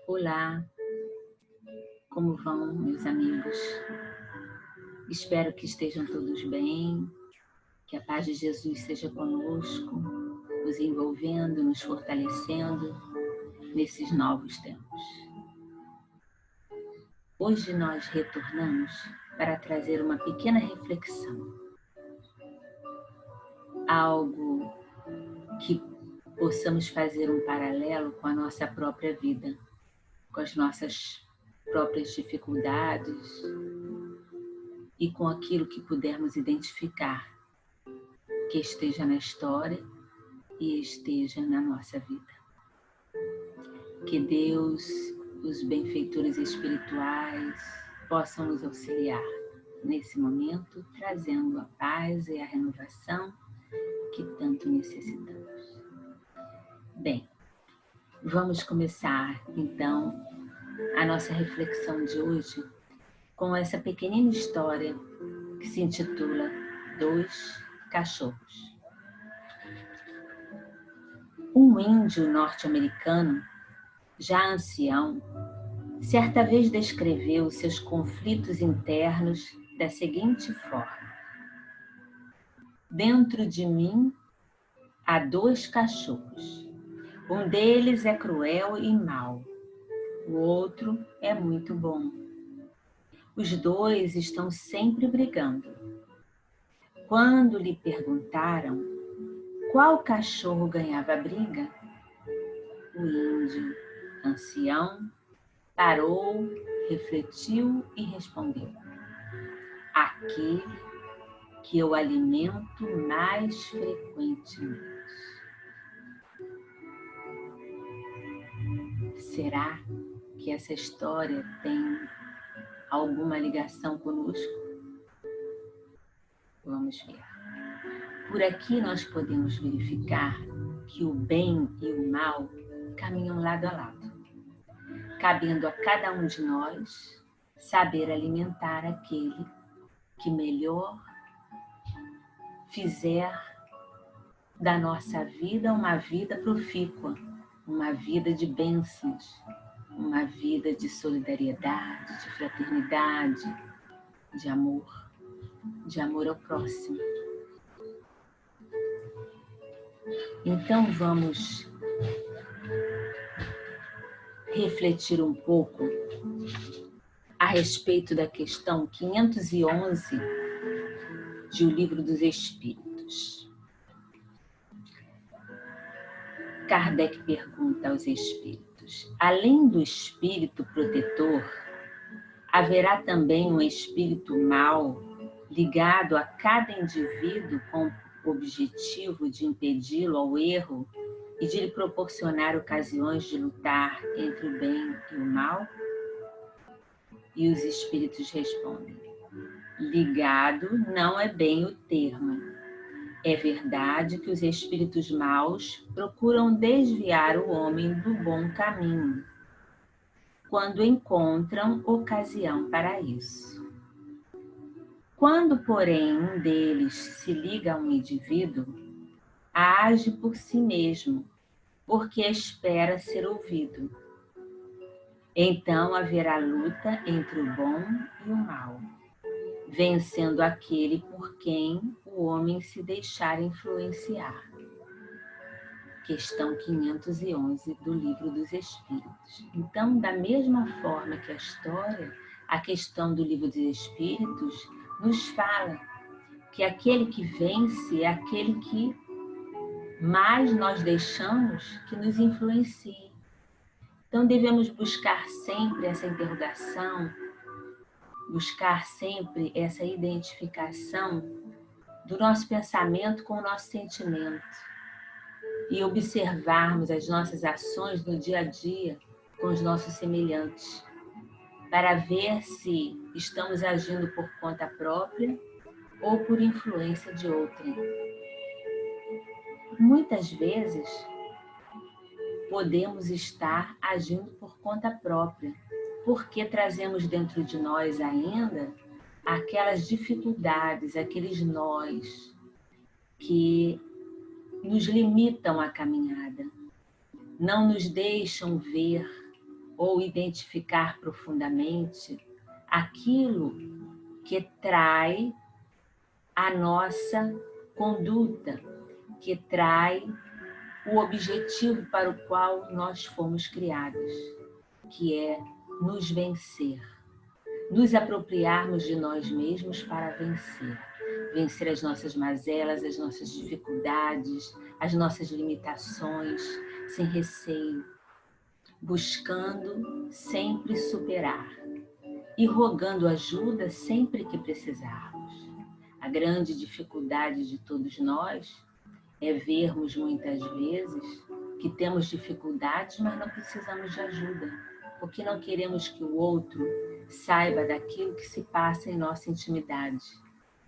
Olá, como vão, meus amigos? Espero que estejam todos bem, que a paz de Jesus seja conosco, nos envolvendo, nos fortalecendo nesses novos tempos. Hoje nós retornamos para trazer uma pequena reflexão, algo que possamos fazer um paralelo com a nossa própria vida, com as nossas próprias dificuldades e com aquilo que pudermos identificar que esteja na história e esteja na nossa vida. Que Deus, os benfeitores espirituais, possam nos auxiliar nesse momento, trazendo a paz e a renovação que tanto necessitamos. Bem, vamos começar então a nossa reflexão de hoje com essa pequenina história que se intitula Dois Cachorros. Um índio norte-americano, já ancião, certa vez descreveu seus conflitos internos da seguinte forma: dentro de mim há dois cachorros. Um deles é cruel e mau, o outro é muito bom. Os dois estão sempre brigando. Quando lhe perguntaram qual cachorro ganhava a briga, o índio ancião parou, refletiu e respondeu: aquele que eu alimento mais frequentemente. Será que essa história tem alguma ligação conosco? Vamos ver. Por aqui nós podemos verificar que o bem e o mal caminham lado a lado, cabendo a cada um de nós saber alimentar aquele que melhor fizer da nossa vida uma vida profícua, uma vida de bênçãos, uma vida de solidariedade, de fraternidade, de amor ao próximo. Então vamos refletir um pouco a respeito da questão 511 de O Livro dos Espíritos. Kardec pergunta aos espíritos: além do espírito protetor, haverá também um espírito mau ligado a cada indivíduo com o objetivo de impedi-lo ao erro e de lhe proporcionar ocasiões de lutar entre o bem e o mal? E os espíritos respondem: ligado não é bem o termo. É verdade que os espíritos maus procuram desviar o homem do bom caminho, quando encontram ocasião para isso. Quando, porém, um deles se liga a um indivíduo, age por si mesmo, porque espera ser ouvido. Então haverá luta entre o bom e o mal, vencendo aquele por quem o homem se deixar influenciar. Questão 511 do Livro dos Espíritos. Então, da mesma forma que a história, a questão do Livro dos Espíritos nos fala que aquele que vence é aquele que mais nós deixamos que nos influencie. Então, devemos buscar sempre essa interrogação, buscar sempre essa identificação do nosso pensamento com o nosso sentimento e observarmos as nossas ações no dia a dia com os nossos semelhantes, para ver se estamos agindo por conta própria ou por influência de outrem. Muitas vezes, podemos estar agindo por conta própria, porque trazemos dentro de nós ainda aquelas dificuldades, aqueles nós que nos limitam a caminhada, não nos deixam ver ou identificar profundamente aquilo que trai a nossa conduta, que trai o objetivo para o qual nós fomos criados, que é nos vencer, nos apropriarmos de nós mesmos para vencer. Vencer as nossas mazelas, as nossas dificuldades, as nossas limitações, sem receio, buscando sempre superar e rogando ajuda sempre que precisarmos. A grande dificuldade de todos nós é vermos muitas vezes que temos dificuldades, mas não precisamos de ajuda, porque não queremos que o outro saiba daquilo que se passa em nossa intimidade.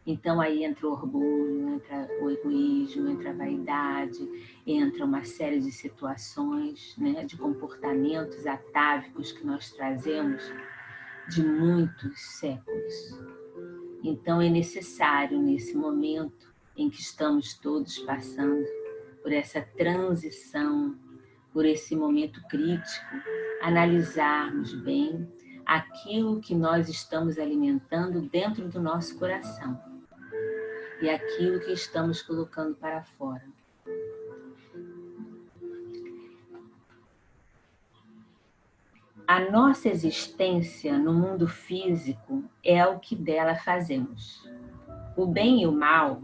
Então aí entra o orgulho, entra o egoísmo, entra a vaidade, entra uma série de situações, né, de comportamentos atávicos que nós trazemos de muitos séculos. Então é necessário, nesse momento em que estamos todos passando por essa transição, por esse momento crítico, analisarmos bem aquilo que nós estamos alimentando dentro do nosso coração e aquilo que estamos colocando para fora. A nossa existência no mundo físico é o que dela fazemos. O bem e o mal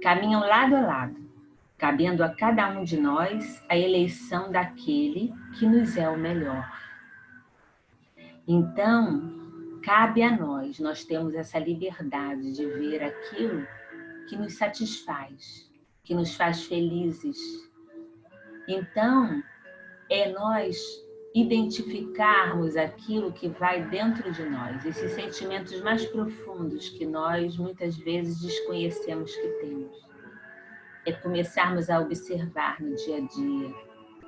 caminham lado a lado, cabendo a cada um de nós a eleição daquele que nos é o melhor. Então, cabe a nós temos essa liberdade de ver aquilo que nos satisfaz, que nos faz felizes. Então, é nós identificarmos aquilo que vai dentro de nós, esses sentimentos mais profundos que nós muitas vezes desconhecemos que temos. É começarmos a observar no dia a dia,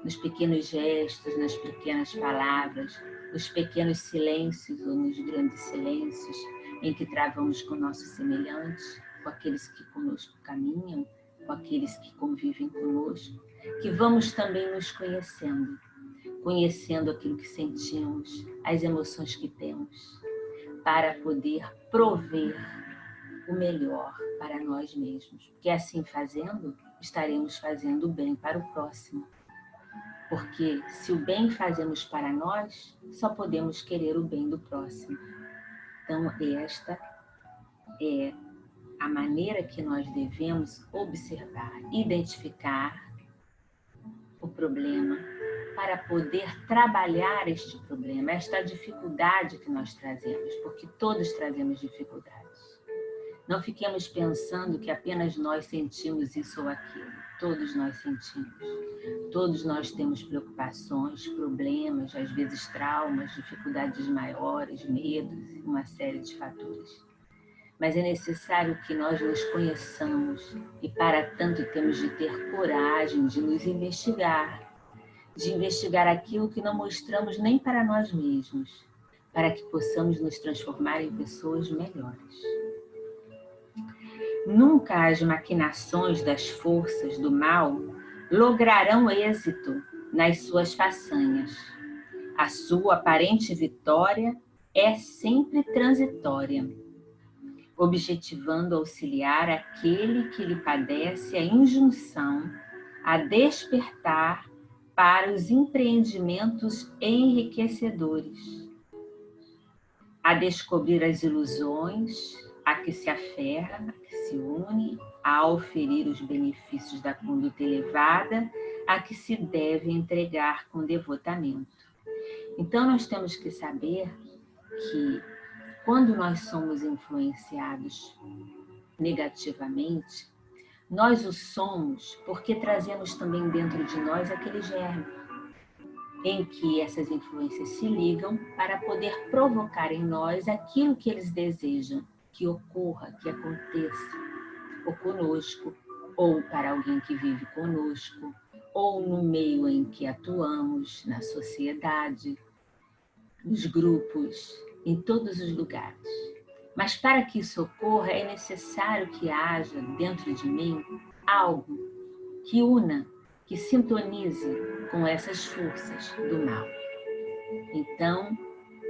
nos pequenos gestos, nas pequenas palavras, nos pequenos silêncios ou nos grandes silêncios em que travamos com o nosso semelhante, com aqueles que conosco caminham, com aqueles que convivem conosco, que vamos também nos conhecendo aquilo que sentimos, as emoções que temos, para poder prover o melhor para nós mesmos. Porque assim fazendo, estaremos fazendo o bem para o próximo. Porque se o bem fazemos para nós, só podemos querer o bem do próximo. Então, esta é a maneira que nós devemos observar, identificar o problema, para poder trabalhar este problema, esta dificuldade que nós trazemos, porque todos trazemos dificuldades. Não fiquemos pensando que apenas nós sentimos isso ou aquilo. Todos nós sentimos. Todos nós temos preocupações, problemas, às vezes traumas, dificuldades maiores, medos, uma série de fatores. Mas é necessário que nós nos conheçamos e para tanto temos de ter coragem de nos investigar, de investigar aquilo que não mostramos nem para nós mesmos, para que possamos nos transformar em pessoas melhores. Nunca as maquinações das forças do mal lograrão êxito nas suas façanhas. A sua aparente vitória é sempre transitória, objetivando auxiliar aquele que lhe padece a injunção a despertar para os empreendimentos enriquecedores, a descobrir as ilusões a que se aferra, a que se une, a oferir os benefícios da conduta elevada a que se deve entregar com devotamento. Então, nós temos que saber que quando nós somos influenciados negativamente, nós o somos porque trazemos também dentro de nós aquele germe em que essas influências se ligam para poder provocar em nós aquilo que eles desejam que ocorra, que aconteça, ou conosco, ou para alguém que vive conosco, ou no meio em que atuamos, na sociedade, nos grupos, em todos os lugares. Mas para que isso ocorra, é necessário que haja dentro de mim algo que una, que sintonize com essas forças do mal. Então,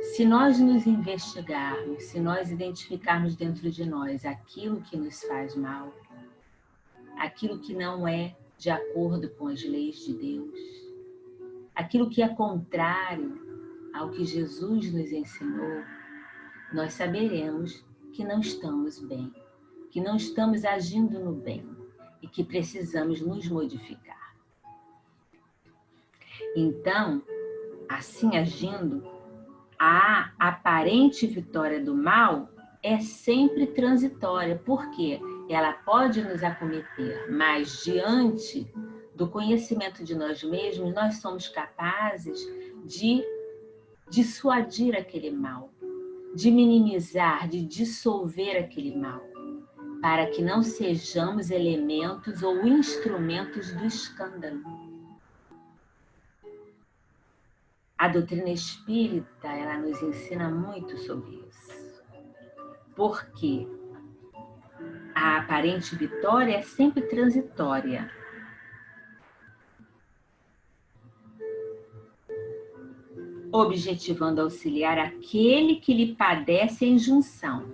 se nós nos investigarmos, se nós identificarmos dentro de nós aquilo que nos faz mal, aquilo que não é de acordo com as leis de Deus, aquilo que é contrário ao que Jesus nos ensinou, nós saberemos que não estamos bem, que não estamos agindo no bem e que precisamos nos modificar. Então, assim agindo, a aparente vitória do mal é sempre transitória, porque ela pode nos acometer, mas diante do conhecimento de nós mesmos, nós somos capazes de dissuadir aquele mal, de minimizar, de dissolver aquele mal, para que não sejamos elementos ou instrumentos do escândalo. A doutrina espírita, ela nos ensina muito sobre isso. Porque a aparente vitória é sempre transitória. Objetivando auxiliar aquele que lhe padece a injunção,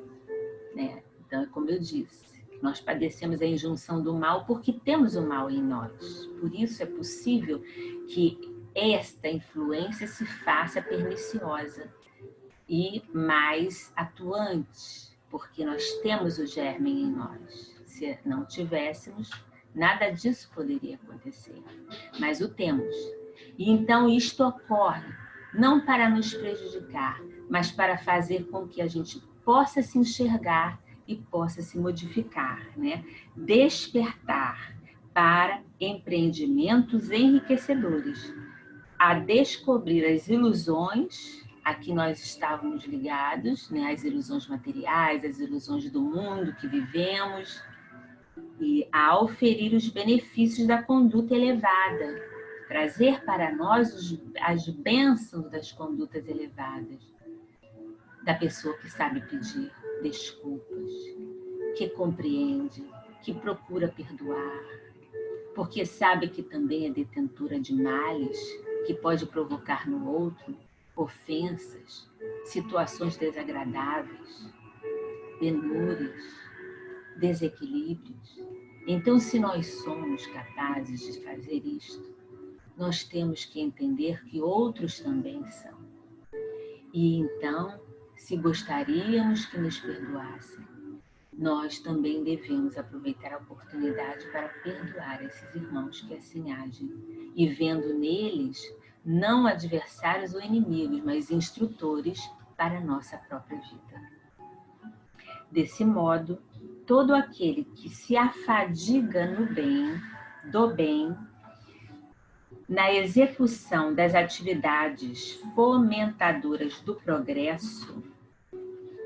né? Então, como eu disse, nós padecemos a injunção do mal porque temos o mal em nós. Por isso é possível que esta influência se faça perniciosa e mais atuante, porque nós temos o germe em nós. Se não tivéssemos, nada disso poderia acontecer, mas o temos. E então isto ocorre não para nos prejudicar, mas para fazer com que a gente possa se enxergar e possa se modificar, né? Despertar para empreendimentos enriquecedores, a descobrir as ilusões a que nós estávamos ligados, né? As ilusões materiais, as ilusões do mundo que vivemos, e a auferir os benefícios da conduta elevada, trazer para nós as bênçãos das condutas elevadas, da pessoa que sabe pedir desculpas, que compreende, que procura perdoar, porque sabe que também é detentora de males que pode provocar no outro ofensas, situações desagradáveis, penúrias, desequilíbrios. Então, se nós somos capazes de fazer isto, nós temos que entender que outros também são. E então, se gostaríamos que nos perdoassem, nós também devemos aproveitar a oportunidade para perdoar esses irmãos que assim agem, e vendo neles não adversários ou inimigos, mas instrutores para a nossa própria vida. Desse modo, todo aquele que se afadiga no bem, do bem, na execução das atividades fomentadoras do progresso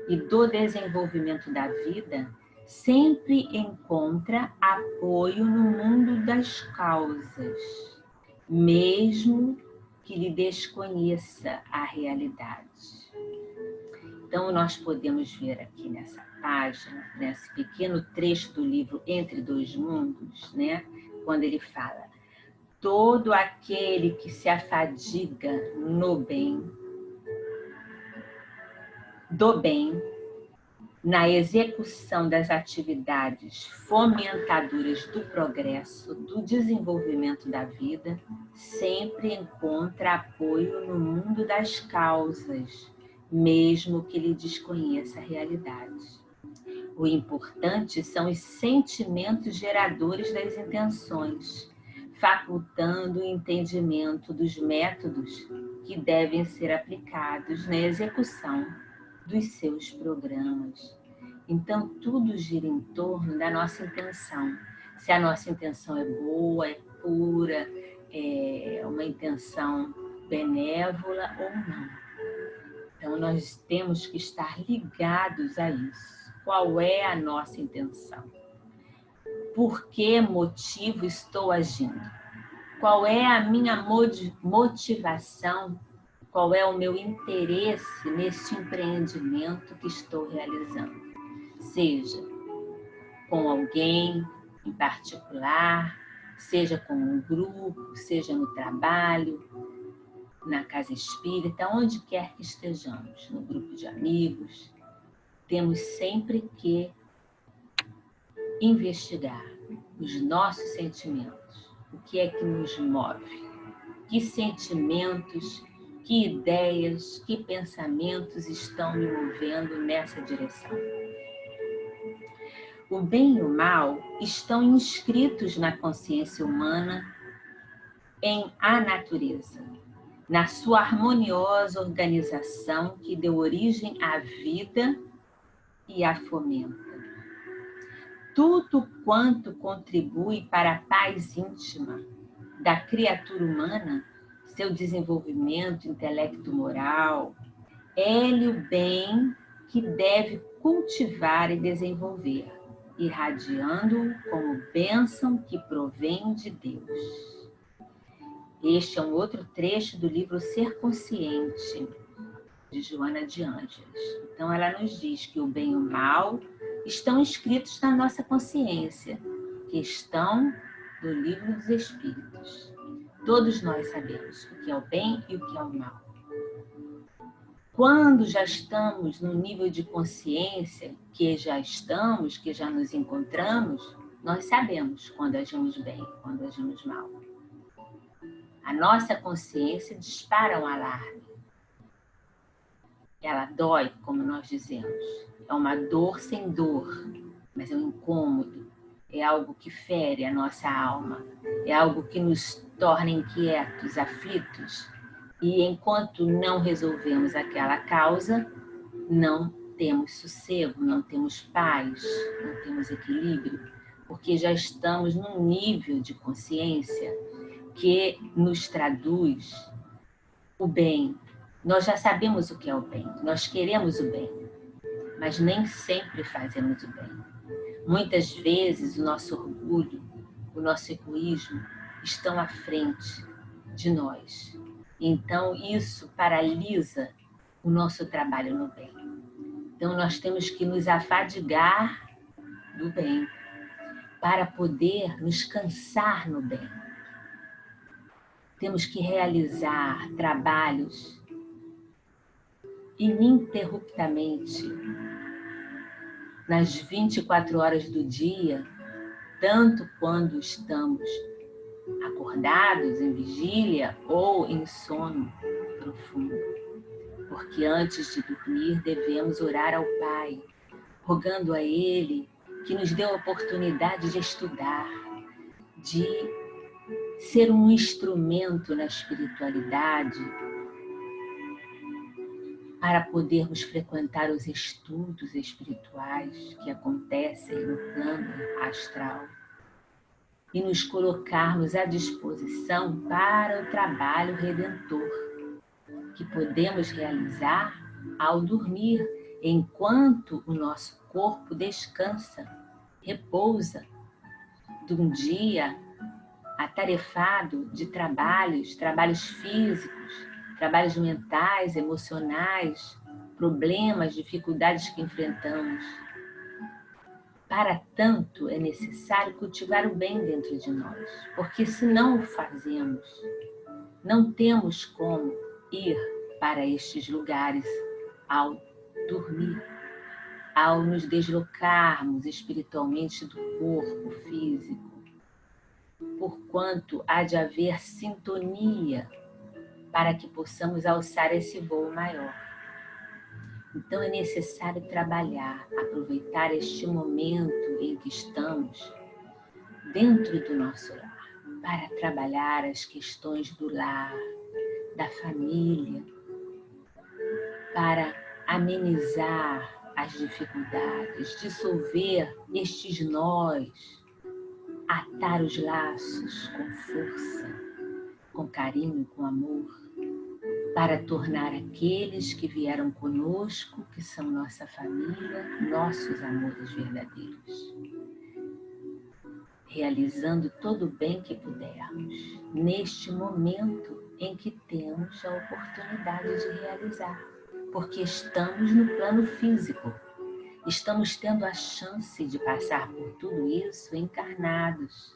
e do desenvolvimento da vida, sempre encontra apoio no mundo das causas, mesmo que lhe desconheça a realidade. Então, nós podemos ver aqui nessa página, nesse pequeno trecho do livro Entre Dois Mundos, né, quando ele fala: todo aquele que se afadiga no bem, do bem, na execução das atividades fomentadoras do progresso, do desenvolvimento da vida, sempre encontra apoio no mundo das causas, mesmo que lhe desconheça a realidade. O importante são os sentimentos geradores das intenções, facultando o entendimento dos métodos que devem ser aplicados na execução dos seus programas. Então, tudo gira em torno da nossa intenção. Se a nossa intenção é boa, é pura, é uma intenção benévola ou não. Então, nós temos que estar ligados a isso. Qual é a nossa intenção? Por que motivo estou agindo? Qual é a minha motivação? Qual é o meu interesse nesse empreendimento que estou realizando? Seja com alguém em particular, seja com um grupo, seja no trabalho, na casa espírita, onde quer que estejamos, no grupo de amigos, temos sempre que investigar os nossos sentimentos. O que é que nos move? Que sentimentos, que ideias, que pensamentos estão me movendo nessa direção? O bem e o mal estão inscritos na consciência humana em a natureza, na sua harmoniosa organização que deu origem à vida e a fomenta. Tudo quanto contribui para a paz íntima da criatura humana, seu desenvolvimento intelecto-moral, é-lhe o bem que deve cultivar e desenvolver, irradiando-o como bênção que provém de Deus. Este é um outro trecho do livro Ser Consciente, de Joana de Ângeles. Então, ela nos diz que o bem e o mal estão inscritos na nossa consciência, questão do Livro dos Espíritos. Todos nós sabemos o que é o bem e o que é o mal. Quando já estamos no nível de consciência que já nos encontramos, nós sabemos quando agimos bem, quando agimos mal. A nossa consciência dispara um alarme. Ela dói, como nós dizemos. É uma dor sem dor, mas é um incômodo. É algo que fere a nossa alma. É algo que nos torna inquietos, aflitos. E enquanto não resolvemos aquela causa, não temos sossego, não temos paz, não temos equilíbrio, porque já estamos num nível de consciência que nos traduz o bem. Nós já sabemos o que é o bem, nós queremos o bem, mas nem sempre fazemos o bem. Muitas vezes o nosso orgulho, o nosso egoísmo estão à frente de nós. Então isso paralisa o nosso trabalho no bem. Então nós temos que nos afadigar do bem para poder nos cansar no bem. Temos que realizar trabalhos ininterruptamente nas 24 horas do dia, tanto quando estamos acordados em vigília ou em sono profundo. Porque antes de dormir devemos orar ao Pai, rogando a Ele que nos dê a oportunidade de estudar, de ser um instrumento na espiritualidade, para podermos frequentar os estudos espirituais que acontecem no plano astral e nos colocarmos à disposição para o trabalho redentor que podemos realizar ao dormir, enquanto o nosso corpo descansa, repousa de um dia atarefado de trabalhos físicos, trabalhos mentais, emocionais, problemas, dificuldades que enfrentamos. Para tanto, é necessário cultivar o bem dentro de nós, porque se não o fazemos, não temos como ir para estes lugares ao dormir, ao nos deslocarmos espiritualmente do corpo físico, porquanto há de haver sintonia para que possamos alçar esse voo maior. Então é necessário trabalhar, aproveitar este momento em que estamos dentro do nosso lar, para trabalhar as questões do lar, da família, para amenizar as dificuldades, dissolver estes nós, atar os laços com força, com carinho, com amor, para tornar aqueles que vieram conosco, que são nossa família, nossos amores verdadeiros. Realizando todo o bem que pudermos, neste momento em que temos a oportunidade de realizar, porque estamos no plano físico, estamos tendo a chance de passar por tudo isso encarnados.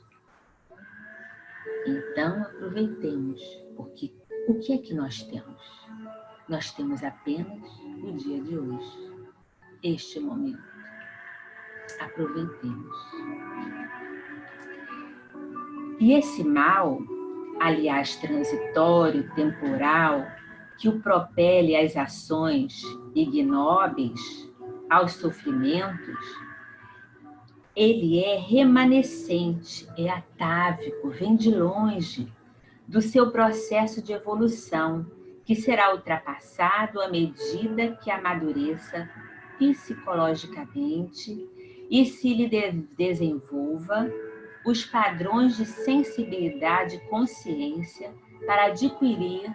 Então aproveitemos, porque O que é que nós temos? Nós temos apenas o dia de hoje, este momento. Aproveitemos. E esse mal, aliás, transitório, temporal, que o propele às ações ignóbeis, aos sofrimentos, ele é remanescente, é atávico, vem de longe do seu processo de evolução, que será ultrapassado à medida que amadureça psicologicamente e se lhe desenvolva os padrões de sensibilidade e consciência para adquirir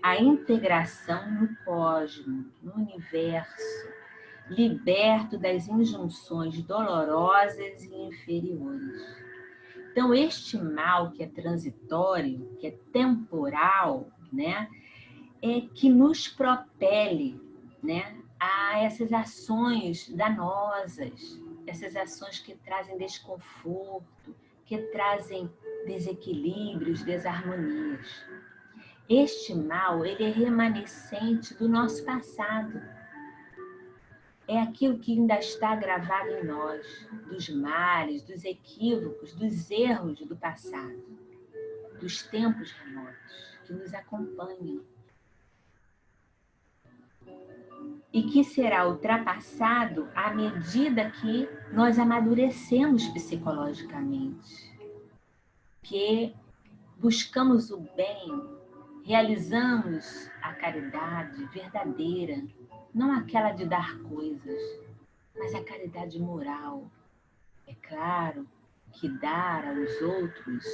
a integração no cosmos, no universo, liberto das injunções dolorosas e inferiores. Então, este mal que é transitório, que é temporal, né, é que nos propele, né, a essas ações danosas, essas ações que trazem desconforto, que trazem desequilíbrios, desarmonias. Este mal, ele é remanescente do nosso passado. É aquilo que ainda está gravado em nós, dos males, dos equívocos, dos erros do passado, dos tempos remotos, que nos acompanham. E que será ultrapassado à medida que nós amadurecemos psicologicamente, que buscamos o bem, realizamos a caridade verdadeira, não aquela de dar coisas, mas a caridade moral. É claro que dar aos outros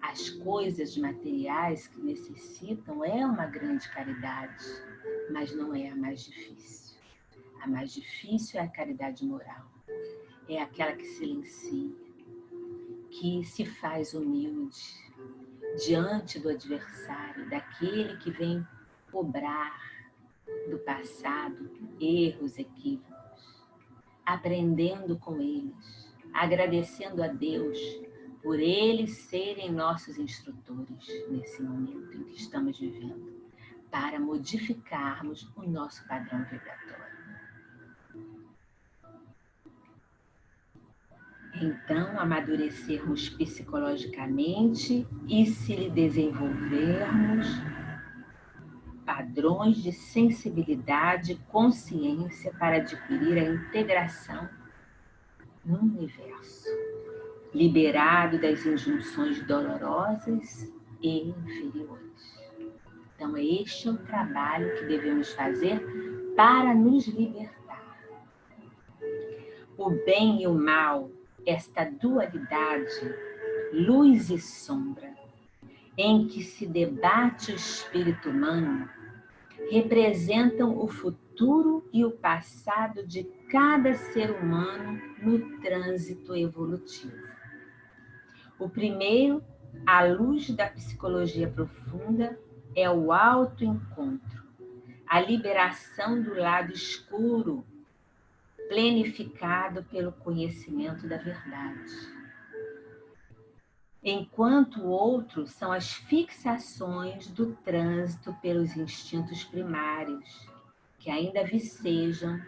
as coisas materiais que necessitam é uma grande caridade, mas não é a mais difícil. A mais difícil é a caridade moral. É aquela que silencia, que se faz humilde diante do adversário, daquele que vem cobrar do passado erros, equívocos, aprendendo com eles, agradecendo a Deus por eles serem nossos instrutores nesse momento em que estamos vivendo, para modificarmos o nosso padrão vibratório. Então, amadurecermos psicologicamente e se lhe desenvolvermos padrões de sensibilidade e consciência para adquirir a integração no universo, liberado das injunções dolorosas e inferiores. Então, este é o trabalho que devemos fazer para nos libertar. O bem e o mal, esta dualidade, luz e sombra, em que se debate o espírito humano, representam o futuro e o passado de cada ser humano no trânsito evolutivo. O primeiro, à luz da psicologia profunda, é o autoencontro, a liberação do lado escuro, plenificado pelo conhecimento da verdade. Enquanto o outro são as fixações do trânsito pelos instintos primários, que ainda vicejam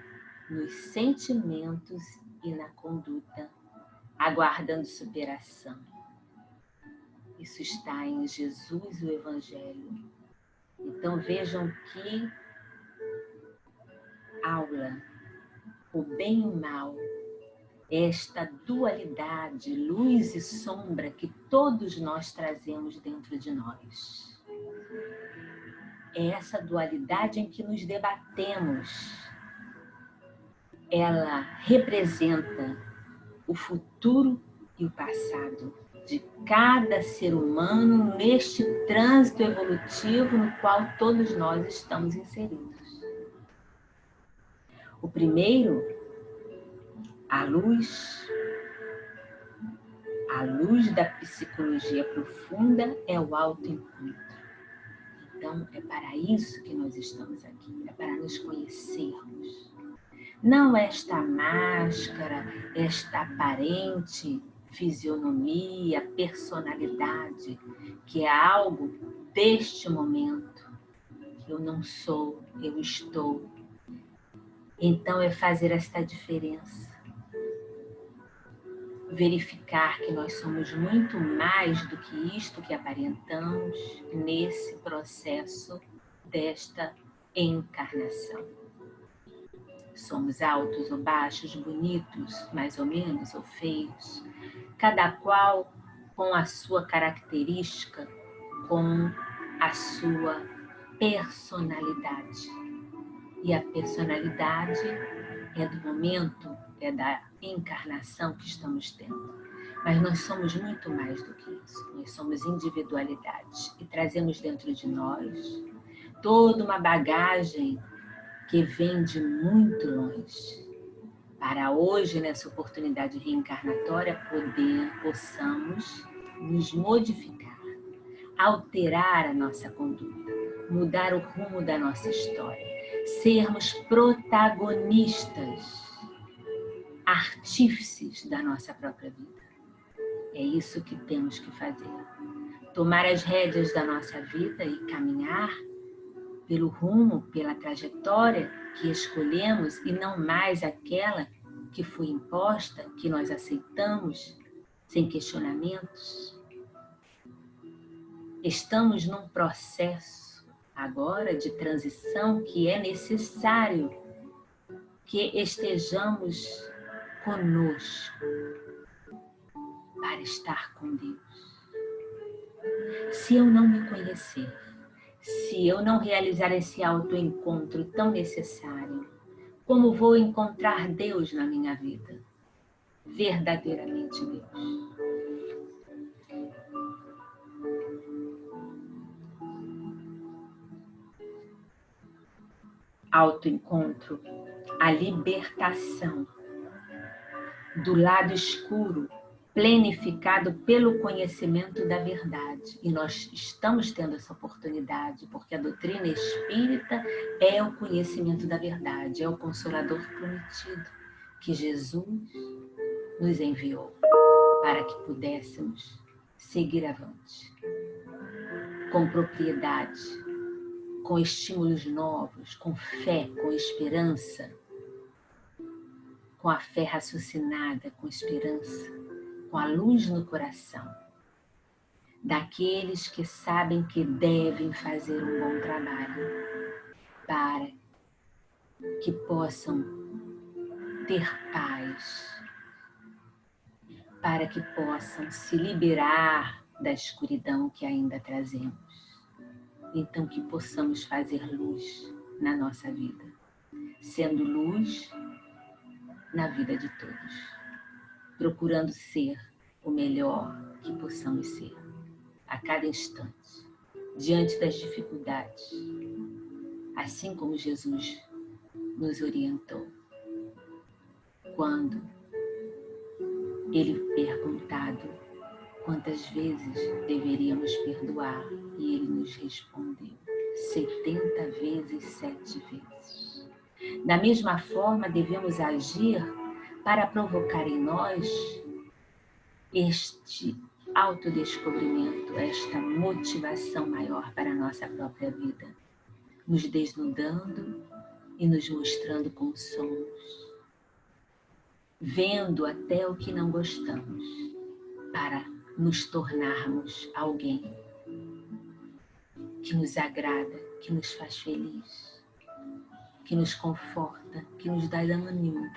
nos sentimentos e na conduta, aguardando superação. Isso está em Jesus, o Evangelho. Então vejam que aula, o bem e o mal, esta dualidade, luz e sombra que todos nós trazemos dentro de nós. É essa dualidade em que nos debatemos. Ela representa o futuro e o passado de cada ser humano neste trânsito evolutivo no qual todos nós estamos inseridos. O primeiro, a luz da psicologia profunda é o autoencontro. Então, é para isso que nós estamos aqui, é para nos conhecermos. Não esta máscara, esta aparente fisionomia, personalidade, que é algo deste momento, que eu não sou, eu estou. Então é fazer esta diferença. Verificar que nós somos muito mais do que isto que aparentamos nesse processo desta encarnação. Somos altos ou baixos, bonitos, mais ou menos, ou feios, cada qual com a sua característica, com a sua personalidade. E a personalidade é do momento, é da encarnação que estamos tendo. Mas nós somos muito mais do que isso. Nós somos individualidade e trazemos dentro de nós toda uma bagagem que vem de muito longe. Para hoje, nessa oportunidade reencarnatória, possamos nos modificar, alterar a nossa conduta, mudar o rumo da nossa história, sermos protagonistas, artífices da nossa própria vida. É isso que temos que fazer. Tomar as rédeas da nossa vida e caminhar pelo rumo, pela trajetória que escolhemos e não mais aquela que foi imposta, que nós aceitamos sem questionamentos. Estamos num processo agora de transição que é necessário que estejamos conosco para estar com Deus. Se eu não me conhecer, se eu não realizar esse autoencontro tão necessário, como vou encontrar Deus na minha vida? Verdadeiramente Deus. Autoencontro, a libertação do lado escuro, plenificado pelo conhecimento da verdade. E nós estamos tendo essa oportunidade, porque a doutrina espírita é o conhecimento da verdade, é o Consolador prometido que Jesus nos enviou para que pudéssemos seguir avante, com propriedade, com estímulos novos, com fé, com esperança, com a fé raciocinada, com esperança, com a luz no coração, daqueles que sabem que devem fazer um bom trabalho para que possam ter paz, para que possam se liberar da escuridão que ainda trazemos. Então que possamos fazer luz na nossa vida, sendo luz na vida de todos, procurando ser o melhor que possamos ser a cada instante, diante das dificuldades, assim como Jesus nos orientou. Quando ele perguntado quantas vezes deveríamos perdoar, e ele nos respondeu 70 vezes 7 vezes. Da mesma forma, devemos agir para provocar em nós este autodescobrimento, esta motivação maior para a nossa própria vida, nos desnudando e nos mostrando como somos, vendo até o que não gostamos, para nos tornarmos alguém que nos agrada, que nos faz feliz, que nos conforta, que nos dá ânimo,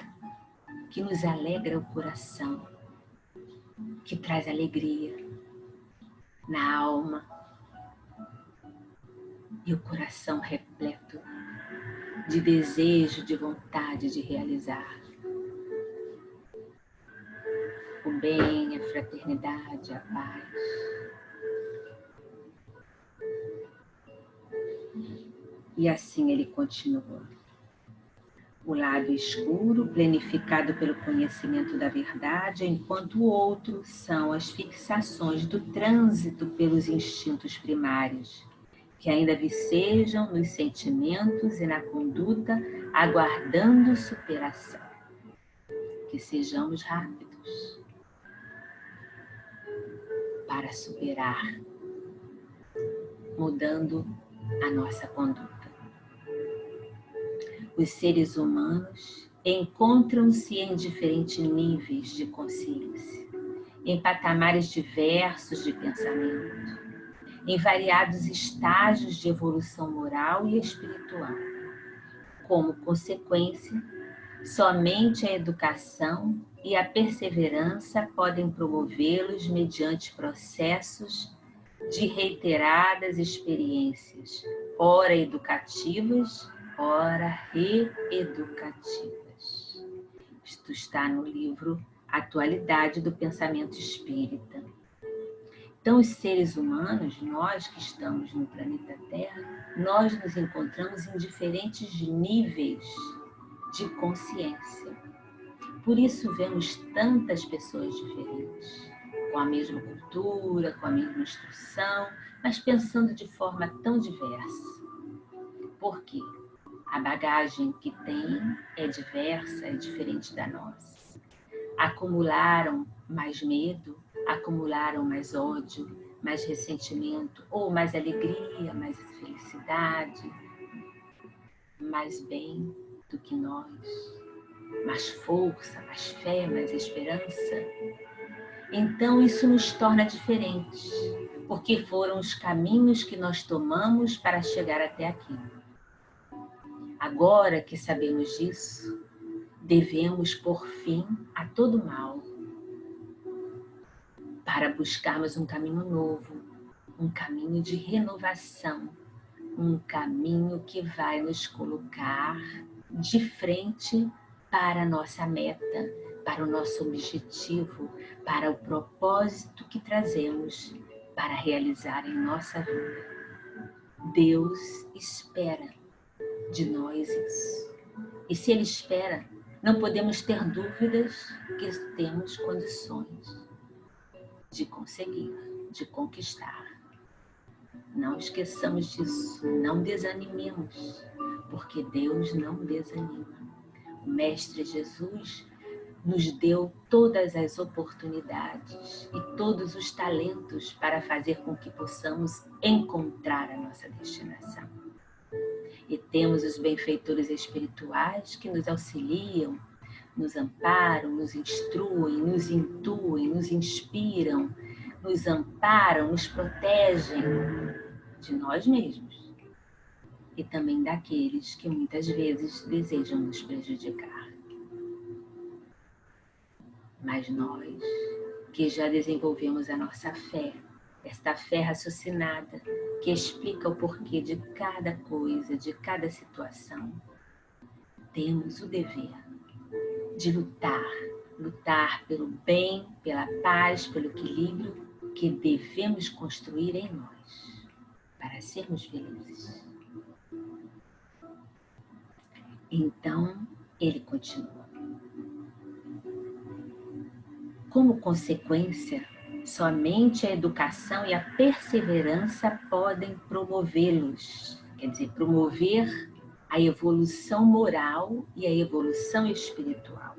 que nos alegra o coração, que traz alegria na alma e o coração repleto de desejo, de vontade de realizar o bem, a fraternidade, a paz. E assim ele continua. O lado escuro, plenificado pelo conhecimento da verdade, enquanto o outro são as fixações do trânsito pelos instintos primários, que ainda vicejam nos sentimentos e na conduta, aguardando superação. Que sejamos rápidos para superar mudando a nossa conduta. Os seres humanos encontram-se em diferentes níveis de consciência, em patamares diversos de pensamento, em variados estágios de evolução moral e espiritual. Como consequência, somente a educação e a perseverança podem promovê-los mediante processos de reiteradas experiências, ora educativas, ora reeducativas. Isto está no livro Atualidade do Pensamento Espírita. Então, os seres humanos, nós que estamos no planeta Terra, nós nos encontramos em diferentes níveis de consciência. Por isso vemos tantas pessoas diferentes, com a mesma cultura, com a mesma instrução, mas pensando de forma tão diversa. Por quê? A bagagem que tem é diversa, é diferente da nossa. Acumularam mais medo, acumularam mais ódio, mais ressentimento, ou mais alegria, mais felicidade, mais bem do que nós, mais força, mais fé, mais esperança. Então isso nos torna diferentes, porque foram os caminhos que nós tomamos para chegar até aqui. Agora que sabemos disso, devemos pôr fim a todo mal, para buscarmos um caminho novo, um caminho de renovação, um caminho que vai nos colocar de frente para a nossa meta, para o nosso objetivo, para o propósito que trazemos para realizar em nossa vida. Deus espera de nós isso. E se Ele espera, não podemos ter dúvidas que temos condições de conseguir, de conquistar. Não esqueçamos disso, não desanimemos, porque Deus não desanima. O Mestre Jesus nos deu todas as oportunidades e todos os talentos para fazer com que possamos encontrar a nossa destinação. E temos os benfeitores espirituais que nos auxiliam, nos amparam, nos instruem, nos intuem, nos inspiram, nos amparam, nos protegem de nós mesmos e também daqueles que muitas vezes desejam nos prejudicar. Mas nós, que já desenvolvemos a nossa fé, esta fé raciocinada, que explica o porquê de cada coisa, de cada situação, temos o dever de lutar pelo bem, pela paz, pelo equilíbrio que devemos construir em nós, para sermos felizes. Então, ele continua. Como consequência, somente a educação e a perseverança podem promovê-los, quer dizer, promover a evolução moral e a evolução espiritual,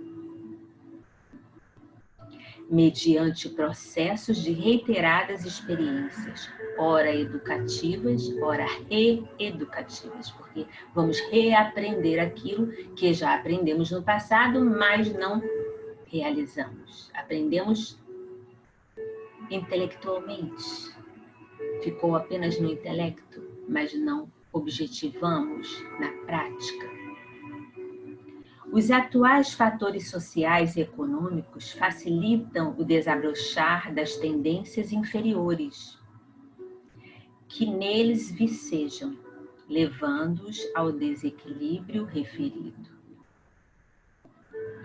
mediante processos de reiteradas experiências, ora educativas, ora reeducativas, porque vamos reaprender aquilo que já aprendemos no passado, mas não realizamos. Aprendemos intelectualmente, ficou apenas no intelecto, mas não objetivamos na prática. Os atuais fatores sociais e econômicos facilitam o desabrochar das tendências inferiores que neles vicejam, levando-os ao desequilíbrio referido.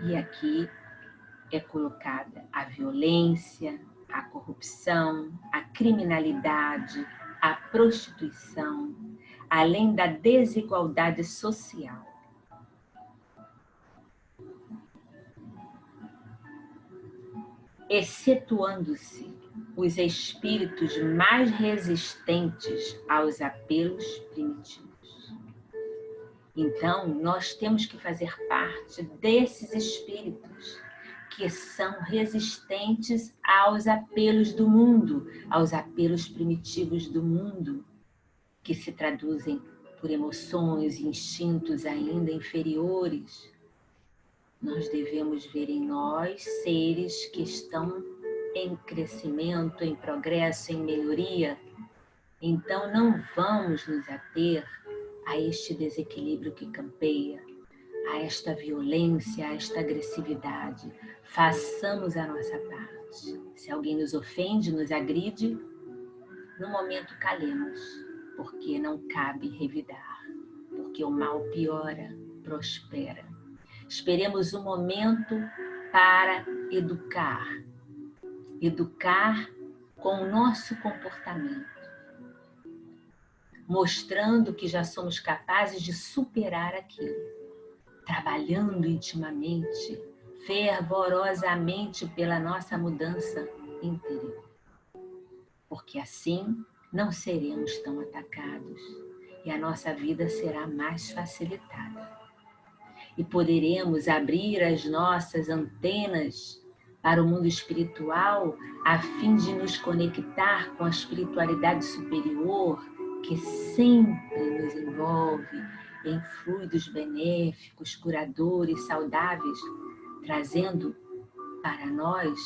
E aqui é colocada a violência, a corrupção, a criminalidade, a prostituição, além da desigualdade social. Excetuando-se os espíritos mais resistentes aos apelos primitivos. Então, nós temos que fazer parte desses espíritos que são resistentes aos apelos do mundo, aos apelos primitivos do mundo, que se traduzem por emoções e instintos ainda inferiores, nós devemos ver em nós seres que estão em crescimento, em progresso, em melhoria. Então não vamos nos ater a este desequilíbrio que campeia, a esta violência, a esta agressividade. Façamos a nossa parte. Se alguém nos ofende, nos agride, no momento calemos, porque não cabe revidar, porque o mal piora, prospera. Esperemos um momento para educar com o nosso comportamento, mostrando que já somos capazes de superar aquilo, trabalhando intimamente, fervorosamente pela nossa mudança interior. Porque assim não seremos tão atacados e a nossa vida será mais facilitada. E poderemos abrir as nossas antenas para o mundo espiritual a fim de nos conectar com a espiritualidade superior que sempre nos envolve em fluidos benéficos, curadores, saudáveis, trazendo para nós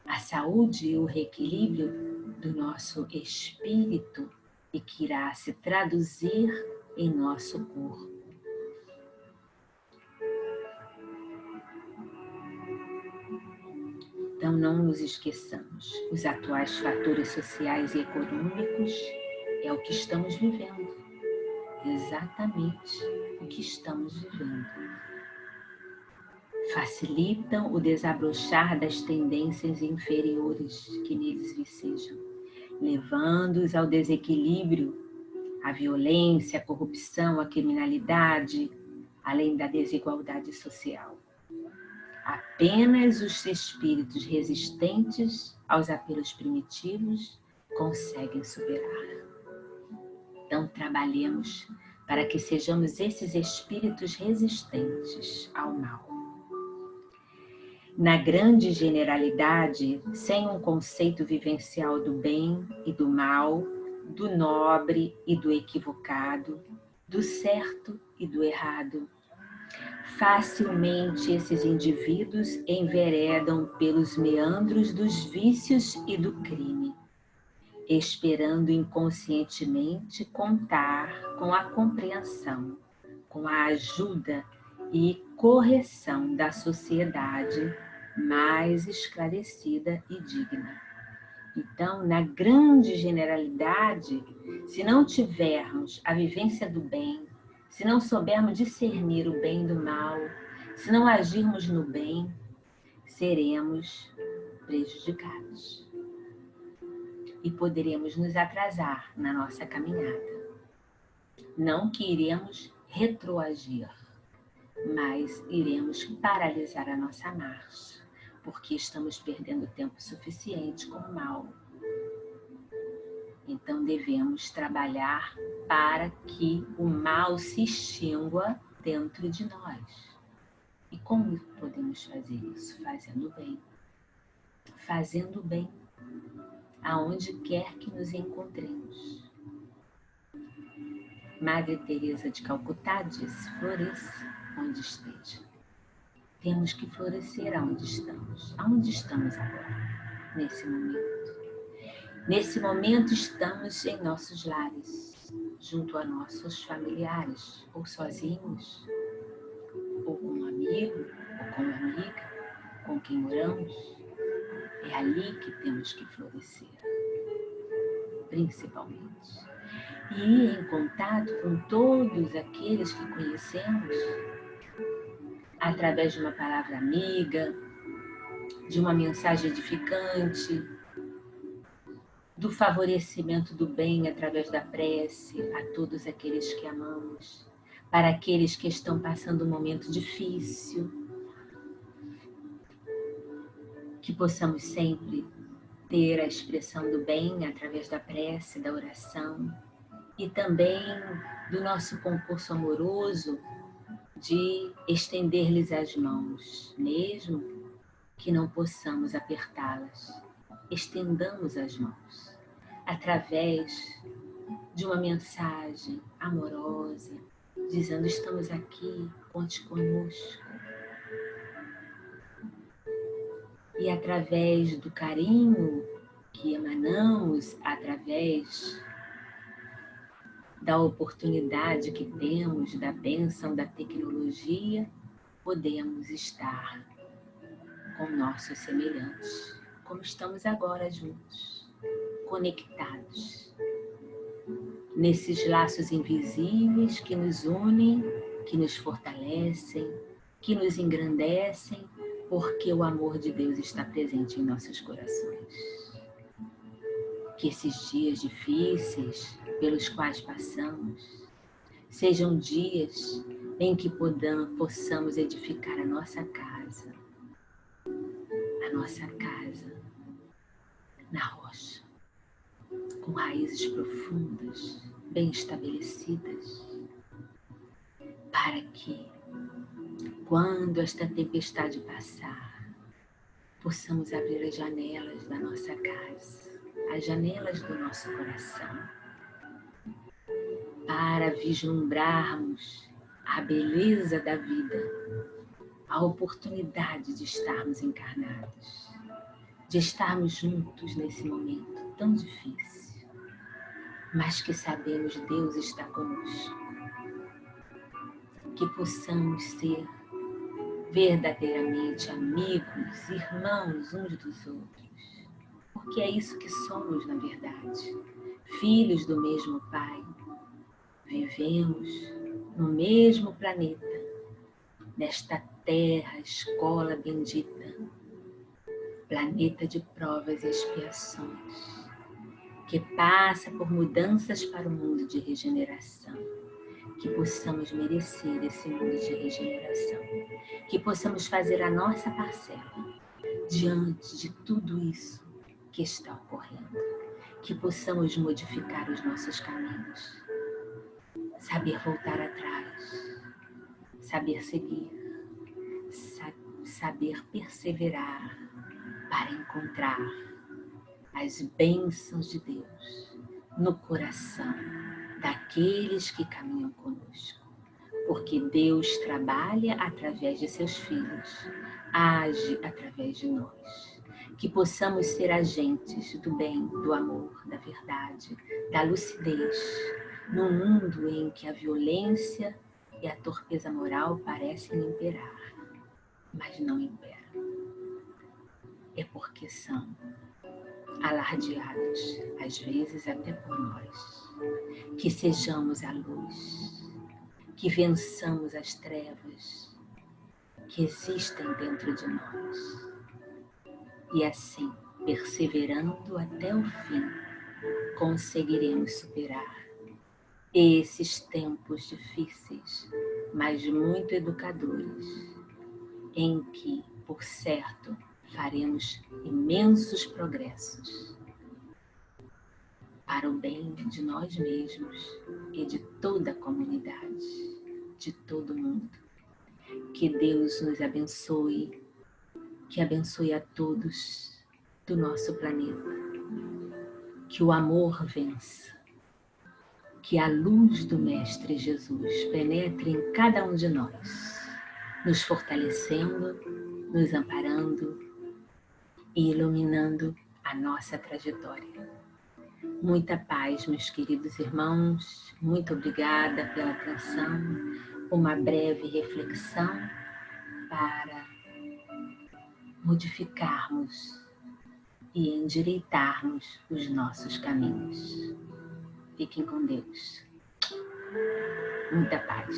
a saúde e o reequilíbrio do nosso espírito e que irá se traduzir em nosso corpo. Então não nos esqueçamos, os atuais fatores sociais e econômicos é o que estamos vivendo, exatamente o que estamos vivendo. Facilitam o desabrochar das tendências inferiores que neles vicejam, levando-os ao desequilíbrio, à violência, à corrupção, à criminalidade, além da desigualdade social. Apenas os espíritos resistentes aos apelos primitivos conseguem superar. Então, trabalhemos para que sejamos esses espíritos resistentes ao mal. Na grande generalidade, sem um conceito vivencial do bem e do mal, do nobre e do equivocado, do certo e do errado, facilmente esses indivíduos enveredam pelos meandros dos vícios e do crime, esperando inconscientemente contar com a compreensão, com a ajuda e correção da sociedade mais esclarecida e digna. Então, na grande generalidade, se não tivermos a vivência do bem, se não soubermos discernir o bem do mal, se não agirmos no bem, seremos prejudicados. E poderemos nos atrasar na nossa caminhada. Não que iremos retroagir, mas iremos paralisar a nossa marcha, porque estamos perdendo tempo suficiente com o mal. Então devemos trabalhar para que o mal se extingua dentro de nós. E como podemos fazer isso? Fazendo bem. Fazendo bem aonde quer que nos encontremos. Madre Teresa de Calcutá disse: floresça onde esteja. Temos que florescer aonde estamos. Aonde estamos agora, nesse momento? Nesse momento estamos em nossos lares, junto a nossos familiares, ou sozinhos, ou com um amigo, ou com uma amiga, com quem moramos. É ali que temos que florescer, principalmente. E ir em contato com todos aqueles que conhecemos, através de uma palavra amiga, de uma mensagem edificante, do favorecimento do bem através da prece a todos aqueles que amamos, para aqueles que estão passando um momento difícil, que possamos sempre ter a expressão do bem através da prece, da oração e também do nosso concurso amoroso de estender-lhes as mãos, mesmo que não possamos apertá-las. Estendamos as mãos através de uma mensagem amorosa, dizendo: estamos aqui, conte conosco. E através do carinho que emanamos, através da oportunidade que temos, da bênção da tecnologia, podemos estar com nossos semelhantes, como estamos agora juntos, conectados, nesses laços invisíveis que nos unem, que nos fortalecem, que nos engrandecem, porque o amor de Deus está presente em nossos corações. Que esses dias difíceis pelos quais passamos sejam dias em que possamos edificar a nossa casa na rocha, com raízes profundas, bem estabelecidas, para que, quando esta tempestade passar, possamos abrir as janelas da nossa casa, as janelas do nosso coração, para vislumbrarmos a beleza da vida, a oportunidade de estarmos encarnados, de estarmos juntos nesse momento tão difícil, mas que sabemos Deus está conosco, que possamos ser verdadeiramente amigos, irmãos uns dos outros, porque é isso que somos na verdade, filhos do mesmo Pai, vivemos no mesmo planeta, nesta terra, escola bendita, planeta de provas e expiações, que passa por mudanças para o mundo de regeneração, que possamos merecer esse mundo de regeneração, que possamos fazer a nossa parcela diante de tudo isso que está ocorrendo, que possamos modificar os nossos caminhos, saber voltar atrás, saber seguir, saber perseverar para encontrar as bênçãos de Deus no coração daqueles que caminham conosco. Porque Deus trabalha através de seus filhos, age através de nós. Que possamos ser agentes do bem, do amor, da verdade, da lucidez, num mundo em que a violência e a torpeza moral parecem imperar, mas não imperam. É porque são alardeados, às vezes até por nós. Que sejamos a luz, que vençamos as trevas que existem dentro de nós. E assim, perseverando até o fim, conseguiremos superar esses tempos difíceis, mas muito educadores, em que, por certo, faremos imensos progressos para o bem de nós mesmos e de toda a comunidade, de todo mundo. Que Deus nos abençoe, que abençoe a todos do nosso planeta, que o amor vença, que a luz do Mestre Jesus penetre em cada um de nós, nos fortalecendo, nos amparando e iluminando a nossa trajetória. Muita paz, meus queridos irmãos, muito obrigada pela atenção. Uma breve reflexão para modificarmos e endireitarmos os nossos caminhos. Fiquem com Deus. Muita paz.